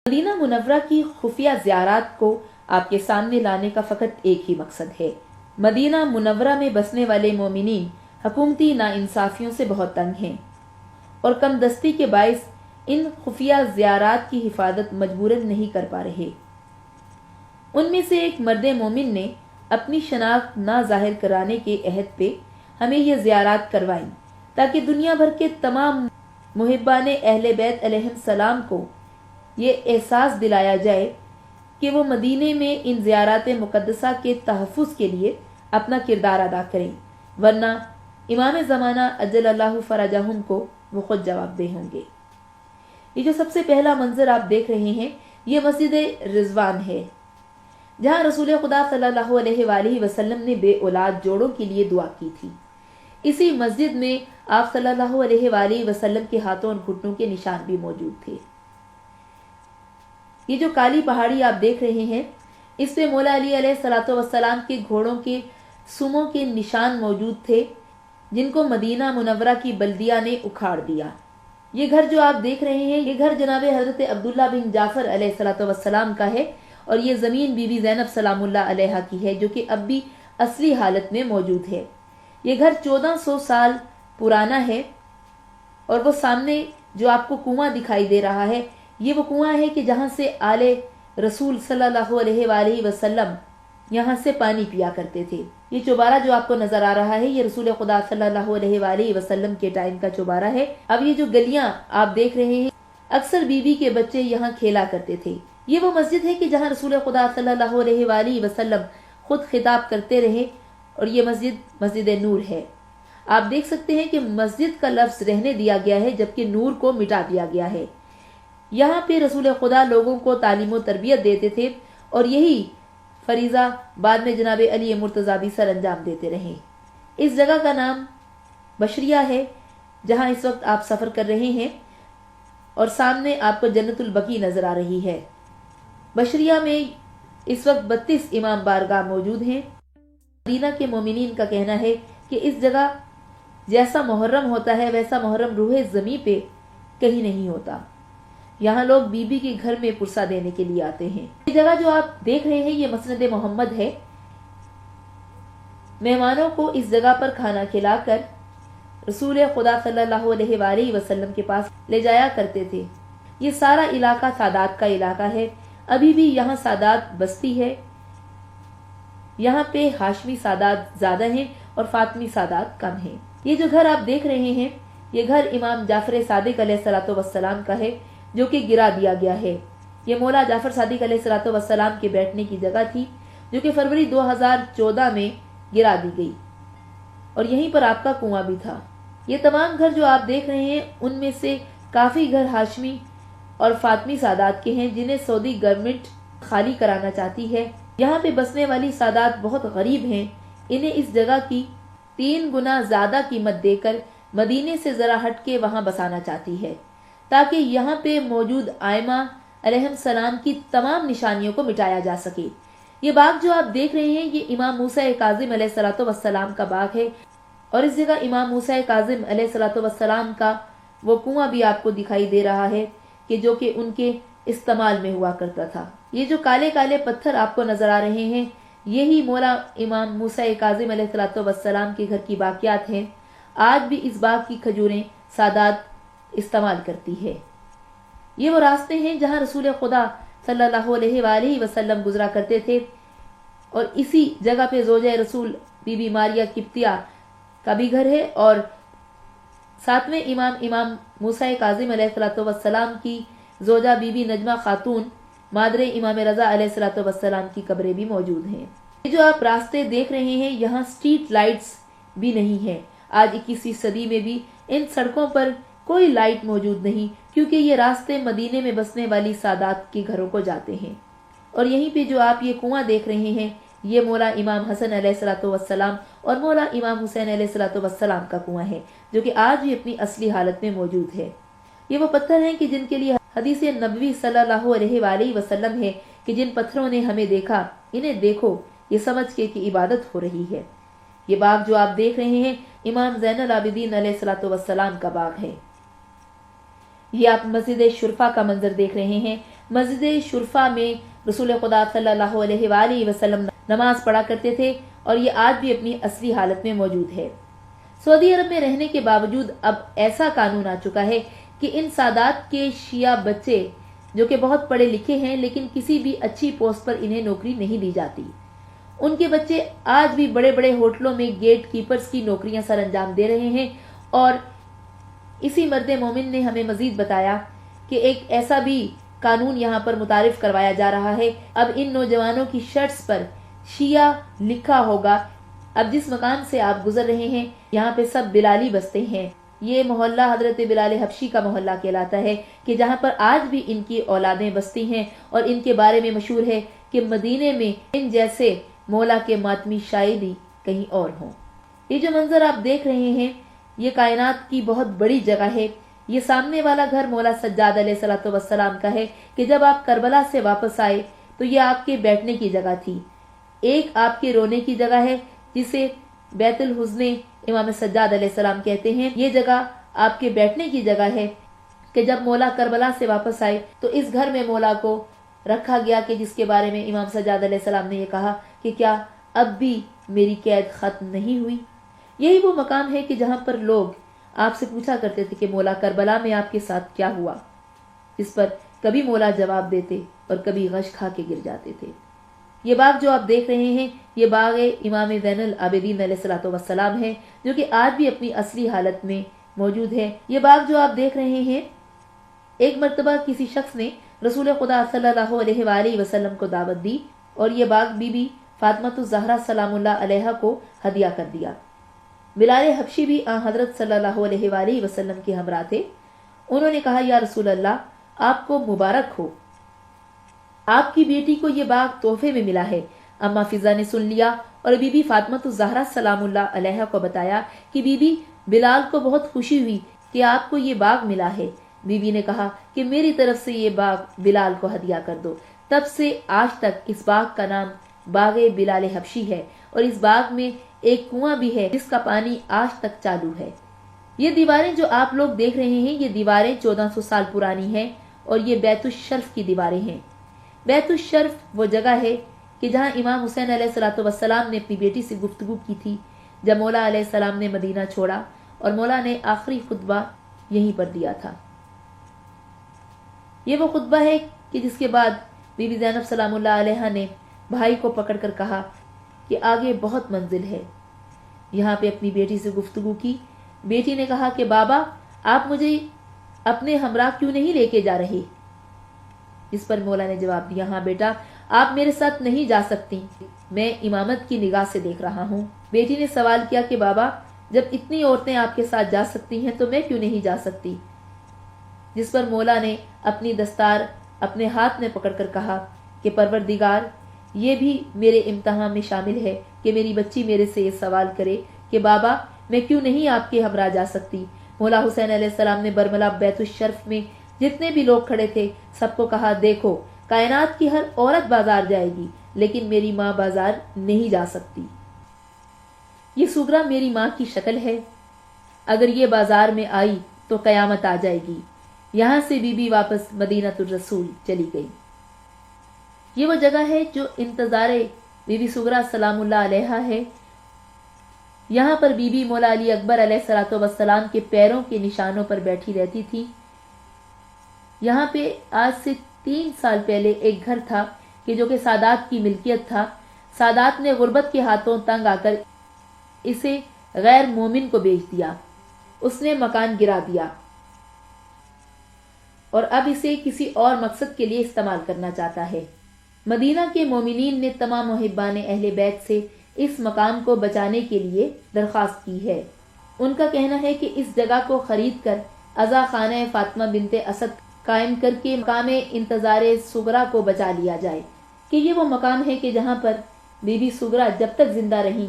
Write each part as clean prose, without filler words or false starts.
مدینہ منورہ کی خفیہ زیارات کو آپ کے سامنے لانے کا فقط ایک ہی مقصد ہے۔ مدینہ منورہ میں بسنے والے مومنین حکومتی ناانصافیوں سے بہت تنگ ہیں اور کم دستی کے باعث ان خفیہ زیارات کی حفاظت مجبوراً نہیں کر پا رہے۔ ان میں سے ایک مرد مومن نے اپنی شناخت نہ ظاہر کرانے کے عہد پہ ہمیں یہ زیارات کروائیں تاکہ دنیا بھر کے تمام محبان اہل بیت علیہ السلام کو یہ احساس دلایا جائے کہ وہ مدینے میں ان زیارات مقدسہ کے تحفظ کے لیے اپنا کردار ادا کریں، ورنہ امام زمانہ اجل اللہ فرجہم کو وہ خود جواب دہ ہوں گے۔ یہ جو سب سے پہلا منظر آپ دیکھ رہے ہیں یہ مسجد رضوان ہے، جہاں رسول خدا صلی اللہ علیہ وآلہ وسلم نے بے اولاد جوڑوں کے لیے دعا کی تھی۔ اسی مسجد میں آپ صلی اللہ علیہ وآلہ وسلم کے ہاتھوں اور گھٹنوں کے نشان بھی موجود تھے۔ یہ جو کالی پہاڑی آپ دیکھ رہے ہیں اس پہ مولا علی علیہ الصلوۃ والسلام کے گھوڑوں کے سموں کے نشان موجود تھے، جن کو مدینہ منورہ کی بلدیہ نے اکھاڑ دیا۔ یہ گھر جو آپ دیکھ رہے ہیں یہ گھر جناب حضرت عبداللہ بن جعفر علیہ الصلوۃ والسلام کا ہے، اور یہ زمین بی بی زینب سلام اللہ علیہا کی ہے، جو کہ اب بھی اصلی حالت میں موجود ہے۔ یہ گھر 1400 سال پرانا ہے، اور وہ سامنے جو آپ کو کنواں دکھائی دے رہا ہے یہ وہ کنواں ہے کہ جہاں سے آل رسول صلی اللہ علیہ وآلہ وسلم یہاں سے پانی پیا کرتے تھے۔ یہ چوبارہ جو آپ کو نظر آ رہا ہے یہ رسول خدا صلی اللہ علیہ وآلہ وسلم کے ٹائم کا چوبارہ ہے۔ اب یہ جو گلیاں آپ دیکھ رہے ہیں اکثر بی بی کے بچے یہاں کھیلا کرتے تھے۔ یہ وہ مسجد ہے کہ جہاں رسول خدا صلی اللہ علیہ وآلہ وسلم خود خطاب کرتے رہے، اور یہ مسجد نور ہے۔ آپ دیکھ سکتے ہیں کہ مسجد کا لفظ رہنے دیا گیا ہے جبکہ نور کو مٹا دیا گیا ہے۔ یہاں پہ رسول خدا لوگوں کو تعلیم و تربیت دیتے تھے، اور یہی فریضہ بعد میں جناب علی مرتضیٰ بھی سر انجام دیتے رہے۔ اس جگہ کا نام بشریہ ہے جہاں اس وقت آپ سفر کر رہے ہیں، اور سامنے آپ کو جنت البقیع نظر آ رہی ہے۔ بشریہ میں اس وقت 32 امام بارگاہ موجود ہیں۔ مدینہ کے مومنین کا کہنا ہے کہ اس جگہ جیسا محرم ہوتا ہے ویسا محرم روح زمیں پہ کہیں نہیں ہوتا۔ یہاں لوگ بی بی کے گھر میں پرسہ دینے کے لیے آتے ہیں۔ یہ جگہ جو آپ دیکھ رہے ہیں یہ مسند محمد ہے۔ مہمانوں کو اس جگہ پر کھانا کھلا کر رسول خدا صلی اللہ علیہ وآلہ وسلم کے پاس لے جایا کرتے تھے۔ یہ سارا علاقہ سادات کا علاقہ ہے، ابھی بھی یہاں سادات بستی ہے۔ یہاں پہ ہاشمی سادات زیادہ ہیں اور فاطمی سادات کم ہیں۔ یہ جو گھر آپ دیکھ رہے ہیں یہ گھر امام جعفر صادق علیہ الصلوۃ والسلام کا ہے، جو کہ گرا دیا گیا ہے۔ یہ مولا جعفر صادق علیہ الصلوۃ والسلام کے بیٹھنے کی جگہ تھی، جو کہ فروری 2014 میں گرا دی گئی، اور یہیں پر آپ کا کنواں بھی تھا۔ یہ تمام گھر جو آپ دیکھ رہے ہیں ان میں سے کافی گھر ہاشمی اور فاطمی سادات کے ہیں، جنہیں سعودی گورنمنٹ خالی کرانا چاہتی ہے۔ یہاں پہ بسنے والی سادات بہت غریب ہیں، انہیں اس جگہ کی 3 گنا زیادہ قیمت دے کر مدینے سے ذرا ہٹ کے وہاں بسانا چاہتی ہے، تاکہ یہاں پہ موجود آئمہ علیہ السلام کی تمام نشانیوں کو مٹایا جا سکے۔ یہ باغ جو آپ دیکھ رہے ہیں یہ امام موسیٰ کاظم علیہ الصلوۃ والسلام کا باغ ہے، اور اس جگہ امام موسیٰ کاظم علیہ الصلوۃ والسلام کا وہ کنواں بھی آپ کو دکھائی دے رہا ہے کہ جو کہ ان کے استعمال میں ہوا کرتا تھا۔ یہ جو کالے کالے پتھر آپ کو نظر آ رہے ہیں یہی مولا امام موسیٰ کاظم علیہ الصلوۃ والسلام کے گھر کی باقیات ہیں۔ آج بھی اس باغ کی کھجوریں سادات استعمال کرتی ہے۔ یہ وہ راستے ہیں جہاں رسول خدا صلی اللہ علیہ وآلہ وسلم گزرا کرتے تھے، اور اسی جگہ پہ زوجہ رسول بی بی ماریہ قبطیہ کا بھی گھر ہے، اور ساتھ میں امام موسیٰ کاظم علیہ الصلوۃ والسلام کی زوجہ بی بی نجمہ خاتون مادر امام رضا علیہ الصلوۃ والسلام کی قبریں بھی موجود ہیں۔ یہ جو آپ راستے دیکھ رہے ہیں یہاں سٹریٹ لائٹس بھی نہیں ہیں۔ آج 21ویں صدی میں بھی ان سڑکوں پر کوئی لائٹ موجود نہیں، کیونکہ یہ راستے مدینے میں بسنے والی سادات کے گھروں کو جاتے ہیں۔ اور یہیں پہ جو آپ یہ کنواں دیکھ رہے ہیں یہ مولا امام حسن علیہ الصلوۃ والسلام اور مولا امام حسین علیہ الصلوۃ والسلام کا کنواں ہے، جو کہ آج بھی اپنی اصلی حالت میں موجود ہے۔ یہ وہ پتھر ہیں کہ جن کے لیے حدیث نبوی صلی اللہ علیہ وآلہ وسلم ہے کہ جن پتھروں نے ہمیں دیکھا انہیں دیکھو، یہ سمجھ کے کہ عبادت ہو رہی ہے۔ یہ باغ جو آپ دیکھ رہے ہیں امام زین العابدین علیہ الصلوۃ والسلام کا باغ ہے۔ یہ آپ مسجد شرفا کا منظر دیکھ رہے ہیں۔ مسجد شرفا میں رسول خدا صلی اللہ علیہ وآلہ وسلم نماز پڑھا کرتے تھے اور یہ آج بھی اپنی اصلی حالت میں موجود ہے۔ سعودی عرب میں رہنے کے باوجود اب ایسا قانون آ چکا ہے کہ ان سادات کے شیعہ بچے جو کہ بہت پڑھے لکھے ہیں لیکن کسی بھی اچھی پوسٹ پر انہیں نوکری نہیں دی جاتی، ان کے بچے آج بھی بڑے بڑے ہوٹلوں میں گیٹ کیپرز کی نوکریاں سر انجام دے رہے ہیں۔ اور اسی مرد مومن نے ہمیں مزید بتایا کہ ایک ایسا بھی قانون یہاں پر متعارف کروایا جا رہا ہے، اب ان نوجوانوں کی شرٹس پر شیعہ لکھا ہوگا۔ اب جس مکان سے آپ گزر رہے ہیں یہاں پہ سب بلالی بستے ہیں۔ یہ محلہ حضرت بلال حبشی کا محلہ کہلاتا ہے کہ جہاں پر آج بھی ان کی اولادیں بستی ہیں، اور ان کے بارے میں مشہور ہے کہ مدینے میں ان جیسے مولا کے ماتمی شاید ہی کہیں اور ہوں۔ یہ جو منظر آپ دیکھ رہے ہیں یہ کائنات کی بہت بڑی جگہ ہے۔ یہ سامنے والا گھر مولا سجاد علیہ الصلوۃ والسلام کا ہے کہ جب آپ کربلا سے واپس آئے تو یہ آپ کے بیٹھنے کی جگہ تھی۔ ایک آپ کے رونے کی جگہ ہے جسے بیت الحزن امام سجاد علیہ السلام کہتے ہیں۔ یہ جگہ آپ کے بیٹھنے کی جگہ ہے کہ جب مولا کربلا سے واپس آئے تو اس گھر میں مولا کو رکھا گیا کہ جس کے بارے میں امام سجاد علیہ السلام نے یہ کہا کہ کیا اب بھی میری قید ختم نہیں ہوئی۔ یہی وہ مقام ہے کہ جہاں پر لوگ آپ سے پوچھا کرتے تھے کہ مولا کربلا میں آپ کے ساتھ کیا ہوا، اس پر کبھی مولا جواب دیتے اور کبھی غش کھا کے گر جاتے تھے۔ یہ باغ جو آپ دیکھ رہے ہیں یہ باغ امام زین العابدین علیہ الصلوۃ والسلام ہے جو کہ آج بھی اپنی اصلی حالت میں موجود ہے۔ یہ باغ جو آپ دیکھ رہے ہیں ایک مرتبہ کسی شخص نے رسول خدا صلی اللہ علیہ وآلہ وسلم کو دعوت دی اور یہ باغ بی بی فاطمۃ الزہرا سلام اللہ علیہا کو ہدیہ کر دیا۔ بلال حبشی بھی حضرت صلی اللہ علیہ وآلہ وسلم کے ہمراہ تھے۔ انہوں نے کہا یا رسول اللہ آپ کو مبارک ہو، آپ کی بیٹی کو یہ باغ تحفے میں ملا ہے۔ اما فضا نے سن لیا اور بی بی فاطمۃ الزہرا سلام اللہ علیہا کو بتایا کہ بی بی بلال کو بہت خوشی ہوئی کہ آپ کو یہ باغ ملا ہے۔ بی بی نے کہا کہ میری طرف سے یہ باغ بلال کو ہدیہ کر دو۔ تب سے آج تک اس باغ کا نام باغ بلال حبشی ہے اور اس باغ میں ایک کنواں بھی ہے جس کا پانی آج تک چالو ہے۔ یہ دیواریں جو آپ لوگ دیکھ رہے ہیں یہ دیواریں 1400 سال پرانی ہیں اور یہ بیت الشرف کی دیواریں ہیں۔ بیت الشرف وہ جگہ ہے کہ جہاں امام حسین علیہ الصلوۃ والسلام نے اپنی بیٹی سے گفتگو کی تھی جب مولا علیہ السلام نے مدینہ چھوڑا، اور مولا نے آخری خطبہ یہیں پر دیا تھا۔ یہ وہ خطبہ ہے کہ جس کے بعد بی بی زینب سلام اللہ علیہا نے بھائی کو پکڑ کر کہا کہ آگے بہت منزل ہے۔ یہاں پہ اپنی بیٹی سے گفتگو کی۔ بیٹی نے کہا کہ بابا آپ مجھے اپنے ہمراہ کیوں نہیں لے کے جا رہے؟ اس پر مولا نے جواب دیا ہاں بیٹا آپ میرے ساتھ نہیں جا سکتی، میں امامت کی نگاہ سے دیکھ رہا ہوں۔ بیٹی نے سوال کیا کہ بابا جب اتنی عورتیں آپ کے ساتھ جا سکتی ہیں تو میں کیوں نہیں جا سکتی؟ جس پر مولا نے اپنی دستار اپنے ہاتھ میں پکڑ کر کہا کہ پروردگار یہ بھی میرے امتحان میں شامل ہے کہ میری بچی میرے سے یہ سوال کرے کہ بابا میں کیوں نہیں آپ کے ہمراہ جا سکتی۔ مولا حسین علیہ السلام نے برملا بیت الشرف میں جتنے بھی لوگ کھڑے تھے سب کو کہا دیکھو کائنات کی ہر عورت بازار جائے گی لیکن میری ماں بازار نہیں جا سکتی۔ یہ سغرا میری ماں کی شکل ہے، اگر یہ بازار میں آئی تو قیامت آ جائے گی۔ یہاں سے بی بی واپس مدینہ الرسول چلی گئی۔ یہ وہ جگہ ہے جو انتظار بی بی سغرا سلام اللہ علیہا ہے۔ یہاں پر بی بی مولا علی اکبر علیہ الصلوۃ والسلام کے پیروں کے نشانوں پر بیٹھی رہتی تھی۔ یہاں پہ آج سے 3 سال پہلے ایک گھر تھا کہ جو کہ سادات کی ملکیت تھا۔ سادات نے غربت کے ہاتھوں تنگ آ کر اسے غیر مومن کو بیچ دیا۔ اس نے مکان گرا دیا اور اب اسے کسی اور مقصد کے لیے استعمال کرنا چاہتا ہے۔ مدینہ کے مومنین نے تمام محبان اہل بیت سے اس مقام کو بچانے کے لیے درخواست کی ہے۔ ان کا کہنا ہے کہ اس جگہ کو خرید کر عزا خانہ فاطمہ بنت اسد قائم کر کے مقام انتظار سغرا کو بچا لیا جائے، کہ یہ وہ مقام ہے کہ جہاں پر بی بی سغرا جب تک زندہ رہیں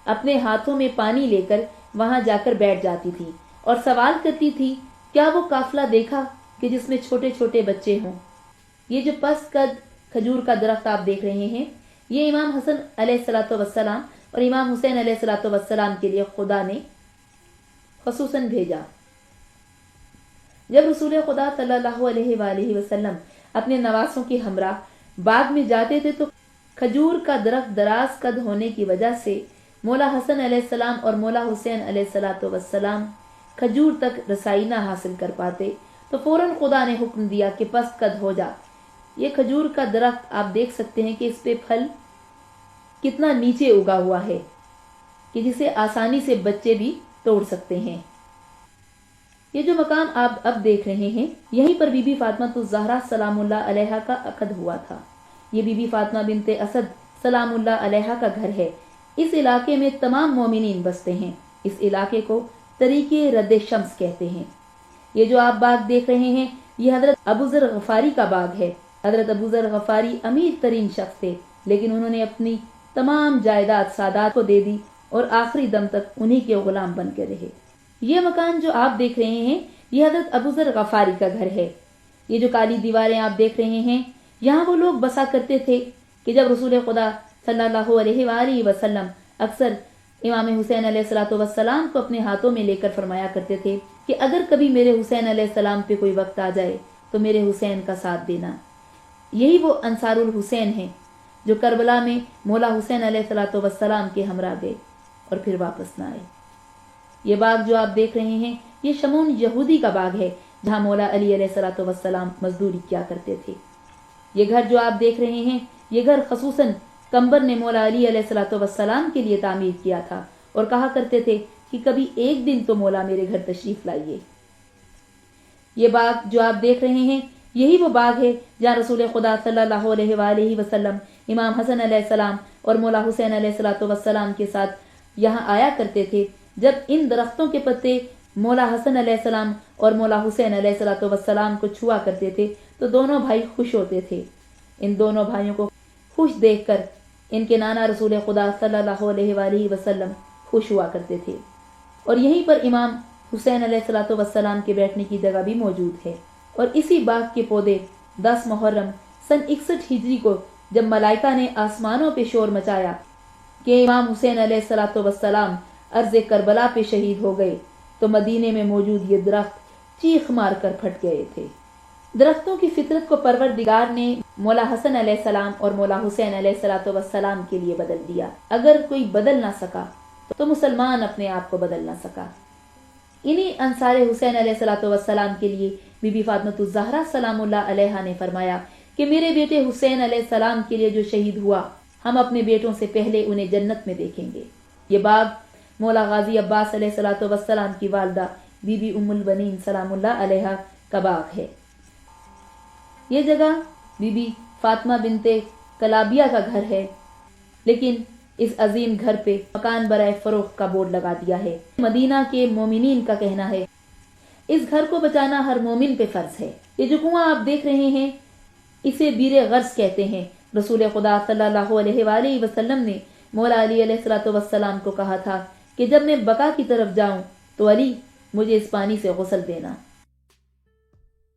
اپنے ہاتھوں میں پانی لے کر وہاں جا کر بیٹھ جاتی تھی اور سوال کرتی تھی کیا وہ قافلہ دیکھا کہ جس میں چھوٹے چھوٹے بچے ہوں۔ یہ جو پس قد کھجور کا درخت آپ دیکھ رہے ہیں یہ امام حسن علیہ الصلوۃ والسلام اور امام حسین علیہ الصلوۃ والسلام کے لیے خدا نے خصوصاً بھیجا۔ جب رسول خدا صلی اللہ علیہ وآلہ وسلم اپنے نواسوں کے ہمراہ باغ میں جاتے تھے تو کھجور کا درخت دراز قد ہونے کی وجہ سے مولا حسن علیہ السلام اور مولا حسین علیہ السلام کھجور تک رسائی نہ حاصل کر پاتے، تو فوراً خدا نے حکم دیا کہ پست قد ہو جا۔ یہ کھجور کا درخت آپ دیکھ سکتے ہیں کہ اس پہ پھل کتنا نیچے اگا ہوا ہے کہ جسے آسانی سے بچے بھی توڑ سکتے ہیں۔ یہ جو مقام آپ اب دیکھ رہے ہیں، یہیں پر بی بی فاطمہ الزہرا سلام اللہ علیہا کا عقد ہوا تھا۔ یہ بی بی فاطمہ بنت اسد سلام اللہ علیہا کا گھر ہے۔ اس علاقے میں تمام مومنین بستے ہیں۔ اس علاقے کو طریق رد شمس کہتے ہیں۔ یہ جو آپ باغ دیکھ رہے ہیں، یہ حضرت ابو ذر غفاری کا باغ ہے۔ حضرت ابو ذر غفاری امیر ترین شخص تھے، لیکن انہوں نے اپنی تمام جائیداد سادات کو دے دی اور آخری دم تک انہی کے غلام بن کے رہے۔ یہ مکان جو آپ دیکھ رہے ہیں، یہ حضرت ابو ذر غفاری کا گھر ہے۔ یہ جو کالی دیواریں آپ دیکھ رہے ہیں، یہاں وہ لوگ بسا کرتے تھے کہ جب رسول خدا صلی اللہ علیہ وآلہ وسلم اکثر امام حسین علیہ السلام کو اپنے ہاتھوں میں لے کر فرمایا کرتے تھے کہ اگر کبھی میرے حسین علیہ السلام پہ کوئی وقت آ جائے تو میرے حسین کا ساتھ دینا۔ یہی وہ انصار الحسین ہیں جو کربلا میں مولا حسین علیہ السلام کے ہمراہ گئے اور پھر واپس نہ آئے۔ یہ باغ جو آپ دیکھ رہے ہیں، یہ شمون یہودی کا باغ ہے جہاں مولا علی علیہ السلام مزدوری کیا کرتے تھے۔ یہ گھر جو آپ دیکھ رہے ہیں، یہ گھر خصوصاً کمبر نے مولا علی علیہ السلام کے لیے تعمیر کیا تھا اور کہا کرتے تھے کہ کبھی ایک دن تو مولا میرے گھر تشریف لائیے۔ یہ باغ جو آپ دیکھ رہے ہیں، یہی وہ باغ ہے جہاں رسول خدا صلی اللہ علیہ وآلہ وسلم امام حسن علیہ السلام اور مولا حسین علیہ السلام کے ساتھ یہاں آیا کرتے تھے۔ جب ان درختوں کے پتے مولا حسن علیہ السلام اور مولا حسین علیہ السلام کو چھوا کرتے تھے تو دونوں بھائی خوش ہوتے تھے۔ ان دونوں بھائیوں کو خوش دیکھ کر ان کے نانا رسول خدا صلی اللہ علیہ وآلہ وسلم خوش ہوا کرتے تھے۔ اور یہیں پر امام حسین علیہ السلام کے بیٹھنے کی جگہ بھی موجود ہے۔ اور اسی باغ کے پودے 10 محرم سن 61 ہجری کو جب ملائکہ نے آسمانوں پہ شور مچایا کہ امام حسین علیہ السلام عرض کربلا پہ شہید ہو گئے، تو مدینے میں موجود یہ درخت چیخ مار کر پھٹ گئے تھے۔ درختوں کی فطرت کو پروردگار نے مولا حسن علیہ السلام اور مولا حسین علیہ السلام کے لیے بدل دیا۔ اگر کوئی بدل نہ سکا تو مسلمان اپنے آپ کو بدل نہ سکا۔ انہی انصار حسین علیہ السلام کے لیے بی بی فاطمہ الزہرا سلام اللہ علیہا نے فرمایا کہ میرے بیٹے حسین علیہ السلام کے لیے جو شہید ہوا، ہم اپنے بیٹوں سے پہلے انہیں جنت میں دیکھیں گے۔ یہ باغ مولا غازی عباس علیہ السلام کی والدہ بی بی ام البنین سلام اللہ علیہا کا باغ ہے۔ یہ جگہ بی بی فاطمہ بنت کلابیہ کا گھر ہے، لیکن اس عظیم گھر پہ مکان برائے فروخت کا بورڈ لگا دیا ہے۔ مدینہ کے مومنین کا کہنا ہے اس گھر کو بچانا ہر مومن پہ فرض ہے۔ یہ جو کنواں آپ دیکھ رہے ہیں، اسے بیر غرض کہتے ہیں۔ رسول خدا صلی اللہ علیہ وآلہ وسلم نے مولا علی علیہ السلام کو کہا تھا کہ جب میں بقا کی طرف جاؤں تو علی مجھے اس پانی سے غسل دینا۔